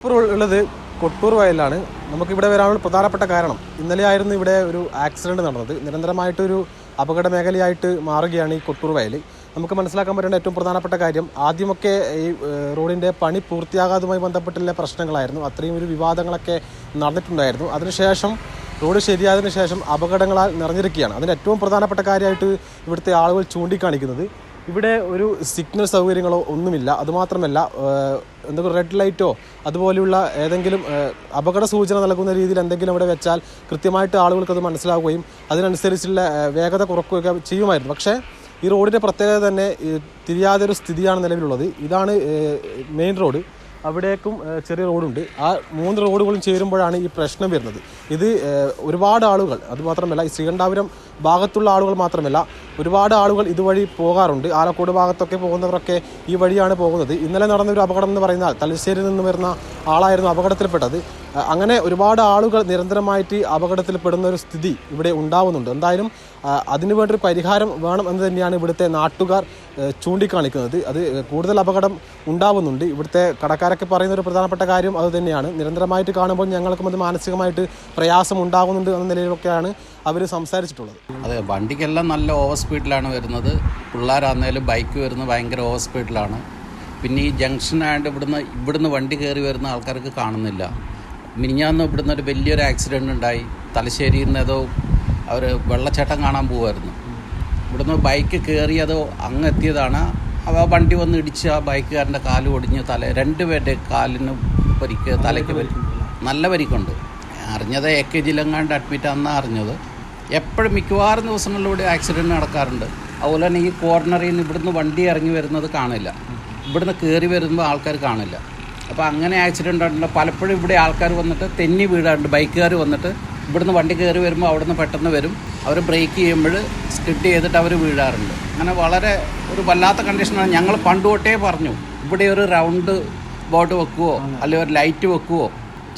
ഇപ്പോൾ ഉള്ളത് കൊട്ടൂർ വയലിലാണ്. നമുക്കിവിടെ വരാനുള്ള പ്രധാനപ്പെട്ട കാരണം ഇന്നലെയായിരുന്നു ഇവിടെ ഒരു ആക്സിഡൻറ്റ് നടന്നത്. നിരന്തരമായിട്ടൊരു അപകട മേഖലയായിട്ട് മാറുകയാണ് ഈ കൊട്ടൂർ വയൽ. നമുക്ക് മനസ്സിലാക്കാൻ പറ്റുന്ന ഏറ്റവും പ്രധാനപ്പെട്ട കാര്യം, ആദ്യമൊക്കെ ഈ റോഡിൻ്റെ പണി പൂർത്തിയാകാതുമായി ബന്ധപ്പെട്ടുള്ള പ്രശ്നങ്ങളായിരുന്നു. അത്രയും ഒരു വിവാദങ്ങളൊക്കെ നടന്നിട്ടുണ്ടായിരുന്നു. അതിനുശേഷം റോഡ് ശരിയായതിനു ശേഷം അപകടങ്ങളാൽ നിറഞ്ഞിരിക്കുകയാണ്. അതിന് ഏറ്റവും പ്രധാനപ്പെട്ട കാര്യമായിട്ട് ഇവിടുത്തെ ആളുകൾ ചൂണ്ടിക്കാണിക്കുന്നത്, ഇവിടെ ഒരു സിഗ്നൽ സൗകര്യങ്ങളോ ഒന്നുമില്ല. അതുമാത്രമല്ല, എന്തെങ്കിലും റെഡ് ലൈറ്റോ അതുപോലെയുള്ള ഏതെങ്കിലും അപകട സൂചന നൽകുന്ന രീതിയിൽ എന്തെങ്കിലും ഇവിടെ വെച്ചാൽ കൃത്യമായിട്ട് ആളുകൾക്കത് മനസ്സിലാവുകയും അതിനനുസരിച്ചുള്ള വേഗത കുറയ്ക്കുകയൊക്കെ ചെയ്യുമായിരുന്നു. പക്ഷേ ഈ റോഡിൻ്റെ പ്രത്യേകത തന്നെ തിരിയാതൊരു സ്ഥിതിയാണ് നിലവിലുള്ളത്. ഇതാണ് മെയിൻ റോഡ്. അവിടേക്കും ചെറിയ റോഡുണ്ട്. ആ 3 റോഡുകളും ചേരുമ്പോഴാണ് ഈ പ്രശ്നം വരുന്നത്. ഇത് ഒരുപാട് ആളുകൾ, അതുമാത്രമല്ല ഈ ശ്രീകണ്ഠാപുരം ഭാഗത്തുള്ള ആളുകൾ മാത്രമല്ല, ഒരുപാട് ആളുകൾ ഇതുവഴി പോകാറുണ്ട്. ആലക്കോട് ഭാഗത്തൊക്കെ പോകുന്നവരൊക്കെ ഈ വഴിയാണ് പോകുന്നത്. ഇന്നലെ നടന്നൊരു അപകടം എന്ന് പറയുന്നാൽ തലശ്ശേരിയിൽ നിന്ന് വരുന്ന ആളായിരുന്നു അപകടത്തിൽപ്പെട്ടത്. അങ്ങനെ ഒരുപാട് ആളുകൾ നിരന്തരമായിട്ട് അപകടത്തിൽപ്പെടുന്ന ഒരു സ്ഥിതി ഇവിടെ ഉണ്ടാവുന്നുണ്ട്. എന്തായാലും അതിനു വേണ്ടൊരു പരിഹാരം വേണം എന്ന് തന്നെയാണ് ഇവിടുത്തെ നാട്ടുകാർ ചൂണ്ടിക്കാണിക്കുന്നത്. അത് കൂടുതൽ അപകടം ഉണ്ടാവുന്നുണ്ട്. ഇവിടുത്തെ കടക്കാരൊക്കെ പറയുന്ന ഒരു പ്രധാനപ്പെട്ട കാര്യം അത് തന്നെയാണ്. നിരന്തരമായിട്ട് കാണുമ്പോൾ ഞങ്ങൾക്കും അത് മാനസികമായിട്ട് പ്രയാസം ഉണ്ടാകുന്നുണ്ട് എന്ന നിലയിലൊക്കെയാണ് അവർ സംസാരിച്ചിട്ടുള്ളത്. അതെ, വണ്ടിക്കെല്ലാം നല്ല ഓവർ സ്പീഡിലാണ് വരുന്നത്. പിള്ളേരാന്നേലും ബൈക്ക് വരുന്നത് ഭയങ്കര ഓവർ സ്പീഡിലാണ്. പിന്നെ ഈ ജംഗ്ഷനായിട്ട് ഇവിടുന്ന് വണ്ടി കയറി വരുന്ന ആൾക്കാർക്ക് കാണുന്നില്ല. മിനിഞ്ഞാന്ന് ഇവിടുന്ന് ഒരു വലിയൊരു ആക്സിഡൻറ്റ് ഉണ്ടായി. തലശ്ശേരിയിൽ നിന്ന് ഏതോ അവർ വെള്ളച്ചാട്ടം കാണാൻ പോകുമായിരുന്നു. ഇവിടുന്ന് ബൈക്ക് കയറിയതോ അങ്ങ് എത്തിയതാണ്. ആ വണ്ടി വന്ന് ഇടിച്ച് ആ ബൈക്കുകാരൻ്റെ കാല് ഒടിഞ്ഞ് 2 പേരുടെ കാലിന് പരിക്ക്, തലയ്ക്ക് പരിക്ക്, നല്ല പരിക്കുണ്ട്. അറിഞ്ഞത് AKG-ലെങ്ങാണ്ട് അഡ്മിറ്റാണെന്നാണ് അറിഞ്ഞത്. എപ്പോഴും മിക്കവാറും ദിവസങ്ങളിലൂടെ ആക്സിഡൻറ്റ് നടക്കാറുണ്ട്. അതുപോലെ തന്നെ ഈ കോർണറിൽ നിന്ന് ഇവിടുന്ന് വണ്ടി ഇറങ്ങി വരുന്നത് കാണില്ല, ഇവിടുന്ന് കയറി വരുമ്പോൾ ആൾക്കാർ കാണില്ല. അപ്പോൾ അങ്ങനെ ആക്സിഡൻ്റ് ഉണ്ട്. പലപ്പോഴും ഇവിടെ ആൾക്കാർ വന്നിട്ട് തെന്നി വീഴാറുണ്ട്. ബൈക്കുകാർ വന്നിട്ട് ഇവിടുന്ന് വണ്ടി കയറി വരുമ്പോൾ അവിടുന്ന് പെട്ടെന്ന് വരും. അവർ ബ്രേക്ക് ചെയ്യുമ്പോൾ സ്കിഡ് ചെയ്തിട്ട് അവർ വീഴാറുണ്ട്. അങ്ങനെ വളരെ ഒരു വല്ലാത്ത കണ്ടീഷനാണ്. ഞങ്ങൾ പണ്ട് തൊട്ടേ പറഞ്ഞു, ഇവിടെ ഒരു റൗണ്ട് ബോർഡ് വെക്കുകയോ അല്ലെങ്കിൽ ഒരു ലൈറ്റ് വെക്കുകയോ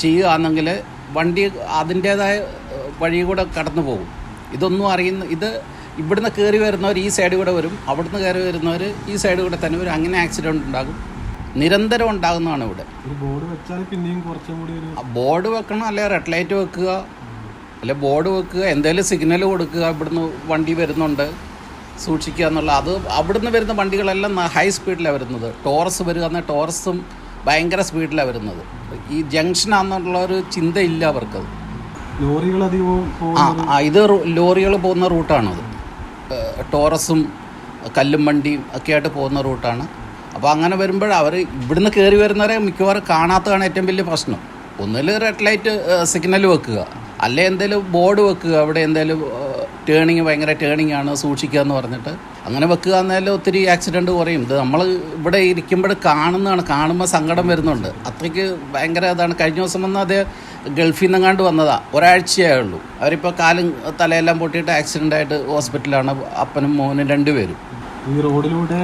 ചെയ്യുകയാണെങ്കിൽ വണ്ടി അതിൻ്റേതായ വഴി കൂടെ കടന്നു പോകും. ഇതൊന്നും ഇത് ഇവിടുന്ന് കയറി വരുന്നവർ ഈ സൈഡ് കൂടെ വരും, അവിടുന്ന് കയറി വരുന്നവർ ഈ സൈഡ് കൂടെ തന്നെ വരും. അങ്ങനെ ആക്സിഡൻറ്റ് ഉണ്ടാകും, നിരന്തരം ഉണ്ടാകുന്നതാണ് ഇവിടെ. ബോർഡ് വെക്കണം, അല്ലെങ്കിൽ റെഡ് ലൈറ്റ് വെക്കുക, അല്ലെ ബോർഡ് വെക്കുക, എന്തെങ്കിലും സിഗ്നൽ കൊടുക്കുക, ഇവിടുന്ന് വണ്ടി വരുന്നുണ്ട് സൂക്ഷിക്കുക എന്നുള്ള. അത് അവിടുന്ന് വരുന്ന വണ്ടികളെല്ലാം ഹൈ സ്പീഡിലാണ് വരുന്നത്. ടോറസ് വരിക എന്നാൽ ടോറസും ഭയങ്കര സ്പീഡിലാണ് വരുന്നത്. ഈ ജംഗ്ഷനാണെന്നുള്ള ഒരു ചിന്തയില്ല അവർക്കത്. ഇത് ലോറികൾ പോകുന്ന റൂട്ടാണത്. ടോറസും കല്ലും വണ്ടിയും ഒക്കെ ആയിട്ട് പോകുന്ന റൂട്ടാണ്. അപ്പോൾ അങ്ങനെ വരുമ്പോൾ അവർ ഇവിടുന്ന് കയറി വരുന്നവരെ മിക്കവാറും കാണാത്തതാണ് ഏറ്റവും വലിയ പ്രശ്നം. ഒന്നിൽ റെഡ് ലൈറ്റ് സിഗ്നൽ വെക്കുക, അല്ലെ എന്തെങ്കിലും ബോർഡ് വെക്കുക, അവിടെ എന്തെങ്കിലും ടേണിങ് ഭയങ്കര ടേണിങ് ആണ് സൂക്ഷിക്കുക എന്ന് പറഞ്ഞിട്ട് അങ്ങനെ വെക്കുക. എന്നാലും ഒത്തിരി ആക്സിഡൻറ്റ് കുറയും. ഇത് നമ്മൾ ഇവിടെ ഇരിക്കുമ്പോൾ കാണുമ്പോൾ സങ്കടം വരുന്നുണ്ട്. അത്രയ്ക്ക് ഭയങ്കര ഇതാണ്. കഴിഞ്ഞ ദിവസം വന്ന് അത് ഗൾഫിൽ നിന്നെങ്ങാണ്ട് വന്നതാണ്, ഒരാഴ്ചയേ ഉള്ളൂ. അവരിപ്പോൾ കാലും തലയെല്ലാം പൊട്ടിയിട്ട് ആക്സിഡൻ്റായിട്ട് ഹോസ്പിറ്റലാണ്. അപ്പനും മോനും 2 പേരും. ഈ റോഡിലൂടെ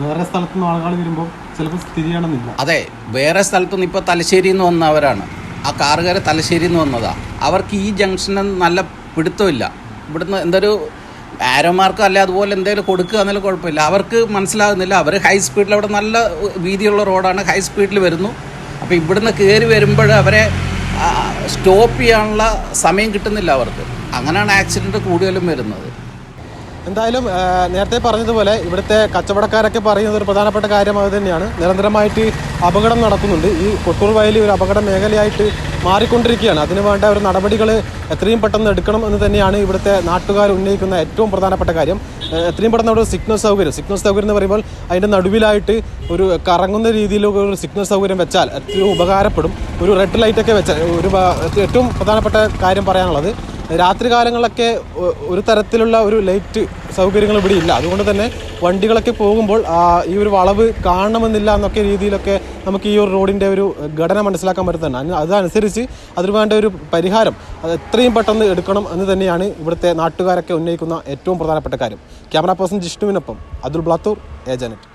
വേറെ സ്ഥലത്തുനിന്ന് ആളുകൾ വരുമ്പോൾ ചിലപ്പോൾ സ്ഥിതിയാണെന്നില്ല. അതെ, വേറെ സ്ഥലത്തുനിന്ന് ഇപ്പോൾ തലശ്ശേരിയിൽ നിന്ന് വന്നവരാണ്. ആ കാറുകാർ തലശ്ശേരിയിൽ നിന്ന് വന്നതാണ്. അവർക്ക് ഈ ജംഗ്ഷന് നല്ല പിടുത്തമില്ല. ഇവിടുന്ന് എന്തൊരു ആരോ മാർക്കോ അല്ലെ അതുപോലെ എന്തെങ്കിലും കൊടുക്കുക എന്നാലും കുഴപ്പമില്ല. അവർക്ക് മനസ്സിലാകുന്നില്ല. അവർ ഹൈ സ്പീഡിൽ, അവിടെ നല്ല വീതിയുള്ള റോഡാണ്, ഹൈ സ്പീഡിൽ വരുന്നു. അപ്പോൾ ഇവിടുന്ന് കയറി വരുമ്പോൾ അവരെ സ്റ്റോപ്പ് ചെയ്യാനുള്ള സമയം കിട്ടുന്നില്ല അവർക്ക്. അങ്ങനെയാണ് ആക്സിഡൻറ്റ് കൂടുതലും വരുന്നത്. എന്തായാലും നേരത്തെ പറഞ്ഞതുപോലെ ഇവിടുത്തെ കച്ചവടക്കാരൊക്കെ പറയുന്നത് ഒരു പ്രധാനപ്പെട്ട കാര്യം അത് തന്നെയാണ്. നിരന്തരമായിട്ട് അപകടം നടക്കുന്നുണ്ട്. ഈ കൊട്ടൂർ വയലിൽ ഒരു അപകട മേഖലയായിട്ട് മാറിക്കൊണ്ടിരിക്കുകയാണ്. അതിന് വേണ്ട ഒരു നടപടികൾ എത്രയും പെട്ടെന്ന് എടുക്കണം എന്ന് തന്നെയാണ് ഇവിടുത്തെ നാട്ടുകാർ ഉന്നയിക്കുന്ന ഏറ്റവും പ്രധാനപ്പെട്ട കാര്യം. എത്രയും പെട്ടെന്ന് അവിടെ സിഗ്നൽ സൗകര്യം എന്ന് പറയുമ്പോൾ അതിൻ്റെ നടുവിലായിട്ട് ഒരു കറങ്ങുന്ന രീതിയിലുള്ള ഒരു സിഗ്നൽ സൗകര്യം വെച്ചാൽ ഏറ്റവും ഉപകാരപ്പെടും. ഒരു റെഡ് ലൈറ്റൊക്കെ വെച്ചാൽ ഏറ്റവും പ്രധാനപ്പെട്ട കാര്യം പറയാനുള്ളത്, രാത്രി കാലങ്ങളിലൊക്കെ ഒരു തരത്തിലുള്ള ഒരു ലൈറ്റ് സൗകര്യങ്ങൾ ഇവിടെ ഇല്ല. അതുകൊണ്ട് തന്നെ വണ്ടികളൊക്കെ പോകുമ്പോൾ ഈ ഒരു വളവ് കാണണമെന്നില്ല എന്നൊക്കെ രീതിയിലൊക്കെ നമുക്ക് ഈ ഒരു റോഡിൻ്റെ ഒരു ഘടന മനസ്സിലാക്കാൻ പറ്റുന്നതാണ്. അതനുസരിച്ച് അതിന് വേണ്ട ഒരു പരിഹാരം അത് എത്രയും പെട്ടെന്ന് എടുക്കണം എന്ന് തന്നെയാണ് ഇവിടുത്തെ നാട്ടുകാരൊക്കെ ഉന്നയിക്കുന്ന ഏറ്റവും പ്രധാനപ്പെട്ട കാര്യം. ക്യാമറ പേഴ്സൺ ജിഷ്ണുവിനൊപ്പം അതുൽ ബ്ലാത്തൂർ, ഏജാനെറ്റ്.